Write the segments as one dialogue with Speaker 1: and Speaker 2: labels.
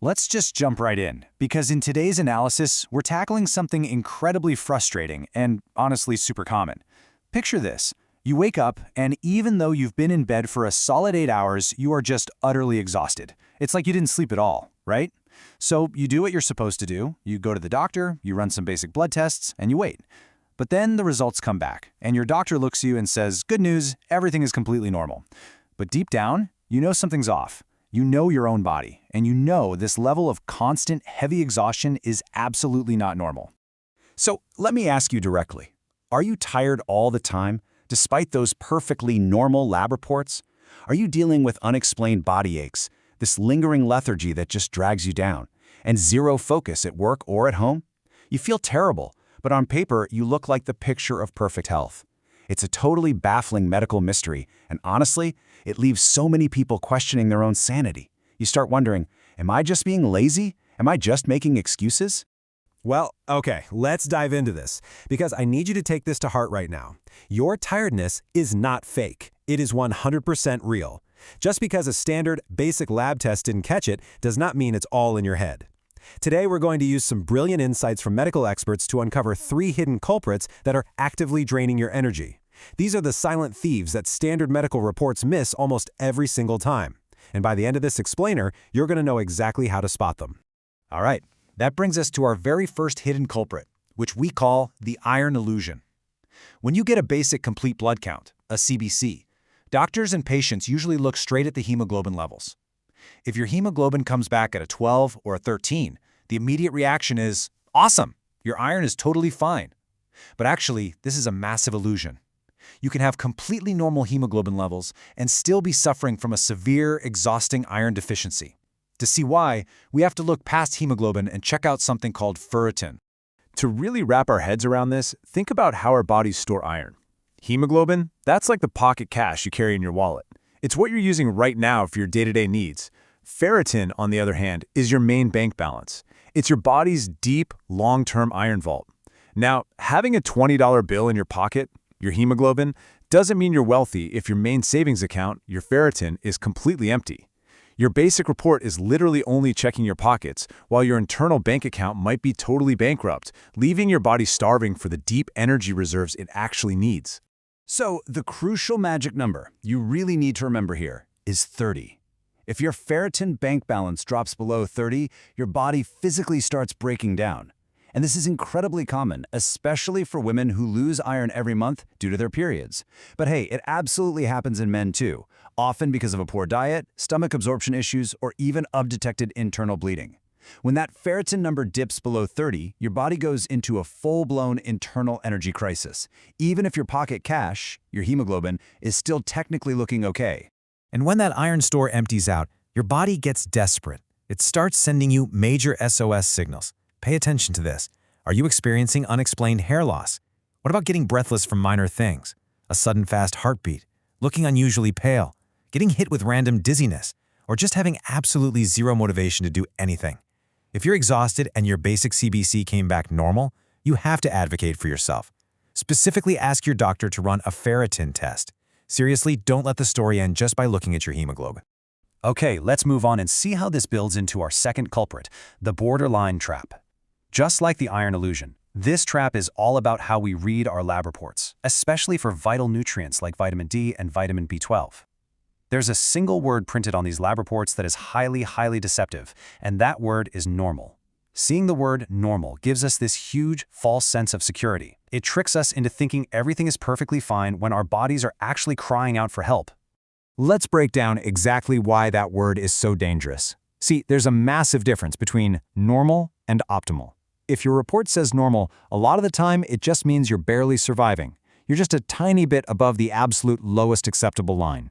Speaker 1: Let's just jump right in, because in today's analysis, we're tackling something incredibly frustrating and honestly super common. Picture this. You wake up, and even though you've been in bed for a solid 8 hours, you are just utterly exhausted. It's like you didn't sleep at all, right? So you do what you're supposed to do. You go to the doctor, you run some basic blood tests, and you wait. But then the results come back, and your doctor looks at you and says, "Good news, everything is completely normal." But deep down, you know something's off. You know your own body, and you know this level of constant, heavy exhaustion is absolutely not normal. So let me ask you directly, are you tired all the time, despite those perfectly normal lab reports? Are you dealing with unexplained body aches, this lingering lethargy that just drags you down, and zero focus at work or at home? You feel terrible, but on paper, you look like the picture of perfect health. It's a totally baffling medical mystery, and honestly, it leaves so many people questioning their own sanity. You start wondering, am I just being lazy? Am I just making excuses?
Speaker 2: Well, okay, let's dive into this, because I need you to take this to heart right now. Your tiredness is not fake. It is 100% real. Just because a standard, basic lab test didn't catch it does not mean it's all in your head. Today, we're going to use some brilliant insights from medical experts to uncover 3 hidden culprits that are actively draining your energy. These are the silent thieves that standard medical reports miss almost every single time. And by the end of this explainer, you're going to know exactly how to spot them.
Speaker 1: All right, that brings us to our very first hidden culprit, which we call the iron illusion. When you get a basic complete blood count, a CBC, doctors and patients usually look straight at the hemoglobin levels. If your hemoglobin comes back at a 12 or a 13, the immediate reaction is, "Awesome, your iron is totally fine." But actually, this is a massive illusion. You can have completely normal hemoglobin levels and still be suffering from a severe, exhausting iron deficiency. To see why, we have to look past hemoglobin and check out something called ferritin.
Speaker 3: To really wrap our heads around this, think about how our bodies store iron. Hemoglobin, that's like the pocket cash you carry in your wallet. It's what you're using right now for your day-to-day needs. Ferritin, on the other hand, is your main bank balance. It's your body's deep, long-term iron vault. Now, having a $20 bill in your pocket, your hemoglobin, doesn't mean you're wealthy if your main savings account, your ferritin, is completely empty. Your basic report is literally only checking your pockets, while your internal bank account might be totally bankrupt, leaving your body starving for the deep energy reserves it actually needs.
Speaker 1: So, the crucial magic number you really need to remember here is 30. If your ferritin bank balance drops below 30, your body physically starts breaking down. And this is incredibly common, especially for women who lose iron every month due to their periods. But hey, it absolutely happens in men too, often because of a poor diet, stomach absorption issues, or even undetected internal bleeding. When that ferritin number dips below 30, your body goes into a full-blown internal energy crisis, even if your pocket cash, your hemoglobin, is still technically looking okay.
Speaker 4: And when that iron store empties out, your body gets desperate. It starts sending you major SOS signals. Pay attention to this. Are you experiencing unexplained hair loss? What about getting breathless from minor things? A sudden fast heartbeat? Looking unusually pale? Getting hit with random dizziness? Or just having absolutely zero motivation to do anything? If you're exhausted and your basic CBC came back normal, you have to advocate for yourself. Specifically ask your doctor to run a ferritin test. Seriously, don't let the story end just by looking at your hemoglobin.
Speaker 1: Okay, let's move on and see how this builds into our second culprit, the borderline trap. Just like the iron illusion, this trap is all about how we read our lab reports, especially for vital nutrients like vitamin D and vitamin B12. There's a single word printed on these lab reports that is highly deceptive, and that word is normal. Seeing the word normal gives us this huge, false sense of security. It tricks us into thinking everything is perfectly fine when our bodies are actually crying out for help.
Speaker 3: Let's break down exactly why that word is so dangerous. See, there's a massive difference between normal and optimal. If your report says normal, a lot of the time it just means you're barely surviving. You're just a tiny bit above the absolute lowest acceptable line.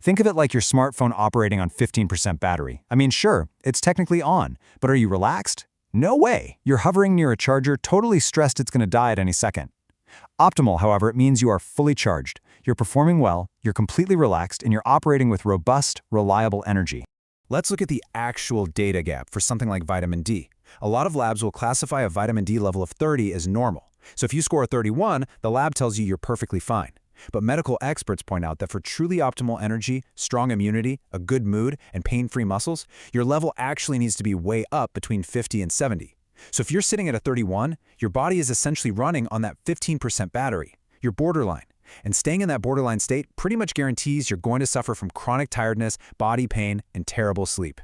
Speaker 3: Think of it like your smartphone operating on 15% battery. I mean, sure, it's technically on, but are you relaxed? No way. You're hovering near a charger, totally stressed it's going to die at any second. Optimal, however, it means you are fully charged. You're performing well, you're completely relaxed, and you're operating with robust, reliable energy.
Speaker 4: Let's look at the actual data gap for something like vitamin D. A lot of labs will classify a vitamin D level of 30 as normal. So if you score a 31, the lab tells you you're perfectly fine.
Speaker 3: But medical experts point out that for truly optimal energy, strong immunity, a good mood, and pain-free muscles, your level actually needs to be way up between 50 and 70. So if you're sitting at a 31, your body is essentially running on that 15% battery. You're borderline. And staying in that borderline state pretty much guarantees you're going to suffer from chronic tiredness, body pain, and terrible sleep.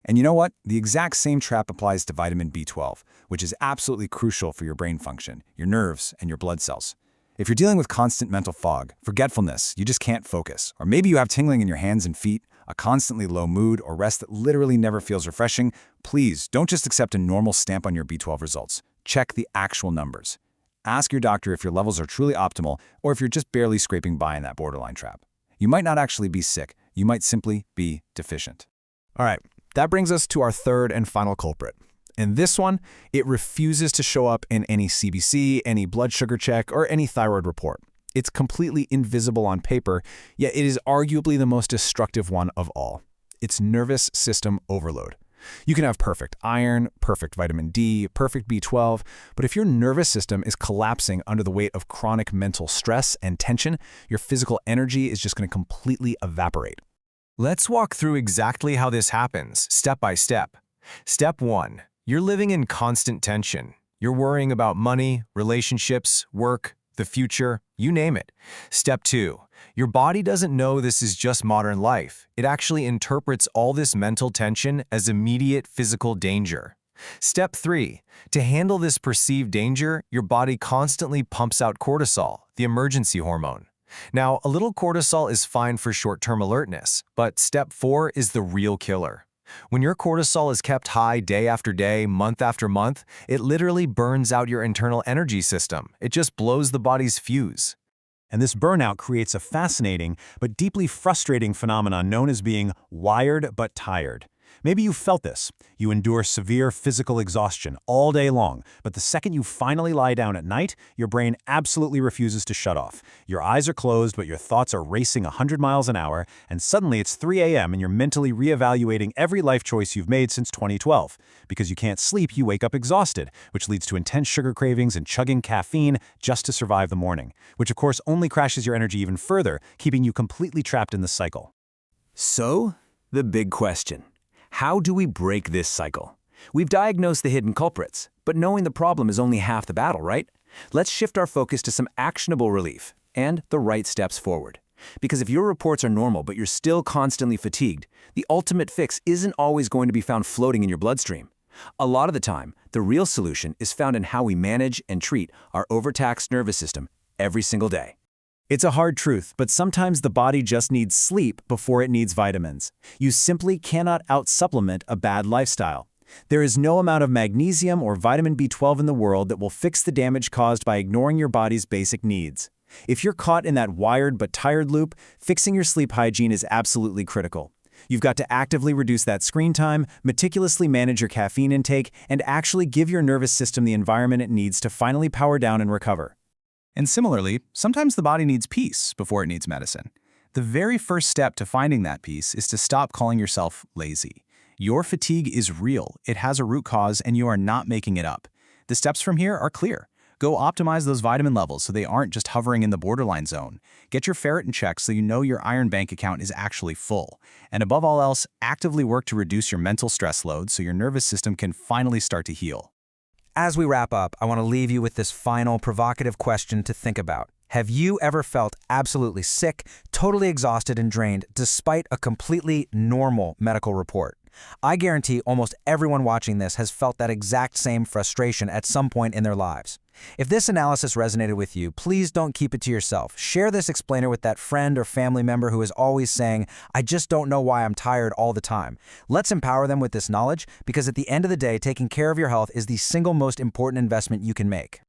Speaker 1: And you know what? The exact same trap applies to vitamin B12, which is absolutely crucial for your brain function, your nerves, and your blood cells. If you're dealing with constant mental fog, forgetfulness, you just can't focus, or maybe you have tingling in your hands and feet, a constantly low mood, or rest that literally never feels refreshing, please don't just accept a normal stamp on your B12 results. Check the actual numbers. Ask your doctor if your levels are truly optimal or if you're just barely scraping by in that borderline trap. You might not actually be sick. You might simply be deficient.
Speaker 3: All right, that brings us to our third and final culprit. In this one, it refuses to show up in any CBC, any blood sugar check, or any thyroid report. It's completely invisible on paper, yet it is arguably the most destructive one of all. It's nervous system overload. You can have perfect iron, perfect vitamin D, perfect B12, but if your nervous system is collapsing under the weight of chronic mental stress and tension, your physical energy is just going to completely evaporate.
Speaker 2: Let's walk through exactly how this happens, step by step. Step 1. You're living in constant tension. You're worrying about money, relationships, work, the future, you name it. Step 2. Your body doesn't know this is just modern life. It actually interprets all this mental tension as immediate physical danger. Step 3. To handle this perceived danger, your body constantly pumps out cortisol, the emergency hormone. Now, a little cortisol is fine for short-term alertness, but step 4 is the real killer. When your cortisol is kept high day after day, month after month, it literally burns out your internal energy system. It just blows the body's fuse.
Speaker 3: And this burnout creates a fascinating but deeply frustrating phenomenon known as being wired but tired. Maybe you've felt this. You endure severe physical exhaustion all day long, but the second you finally lie down at night, your brain absolutely refuses to shut off. Your eyes are closed, but your thoughts are racing 100 miles an hour, and suddenly it's 3 a.m. and you're mentally reevaluating every life choice you've made since 2012. Because you can't sleep, you wake up exhausted, which leads to intense sugar cravings and chugging caffeine just to survive the morning, which of course only crashes your energy even further, keeping you completely trapped in the cycle.
Speaker 1: So, the big question. How do we break this cycle? We've diagnosed the hidden culprits, but knowing the problem is only half the battle, right? Let's shift our focus to some actionable relief and the right steps forward. Because if your reports are normal but you're still constantly fatigued, the ultimate fix isn't always going to be found floating in your bloodstream. A lot of the time, the real solution is found in how we manage and treat our overtaxed nervous system every single day.
Speaker 3: It's a hard truth, but sometimes the body just needs sleep before it needs vitamins. You simply cannot out-supplement a bad lifestyle. There is no amount of magnesium or vitamin B12 in the world that will fix the damage caused by ignoring your body's basic needs. If you're caught in that wired but tired loop, fixing your sleep hygiene is absolutely critical. You've got to actively reduce that screen time, meticulously manage your caffeine intake, and actually give your nervous system the environment it needs to finally power down and recover.
Speaker 1: And similarly, sometimes the body needs peace before it needs medicine. The very first step to finding that peace is to stop calling yourself lazy. Your fatigue is real, it has a root cause, and you are not making it up. The steps from here are clear. Go optimize those vitamin levels so they aren't just hovering in the borderline zone. Get your ferritin checked so you know your iron bank account is actually full. And above all else, actively work to reduce your mental stress load so your nervous system can finally start to heal.
Speaker 4: As we wrap up, I want to leave you with this final provocative question to think about. Have you ever felt absolutely sick, totally exhausted and drained, despite a completely normal medical report? I guarantee almost everyone watching this has felt that exact same frustration at some point in their lives. If this analysis resonated with you, please don't keep it to yourself. Share this explainer with that friend or family member who is always saying, "I just don't know why I'm tired all the time." Let's empower them with this knowledge, because at the end of the day, taking care of your health is the single most important investment you can make.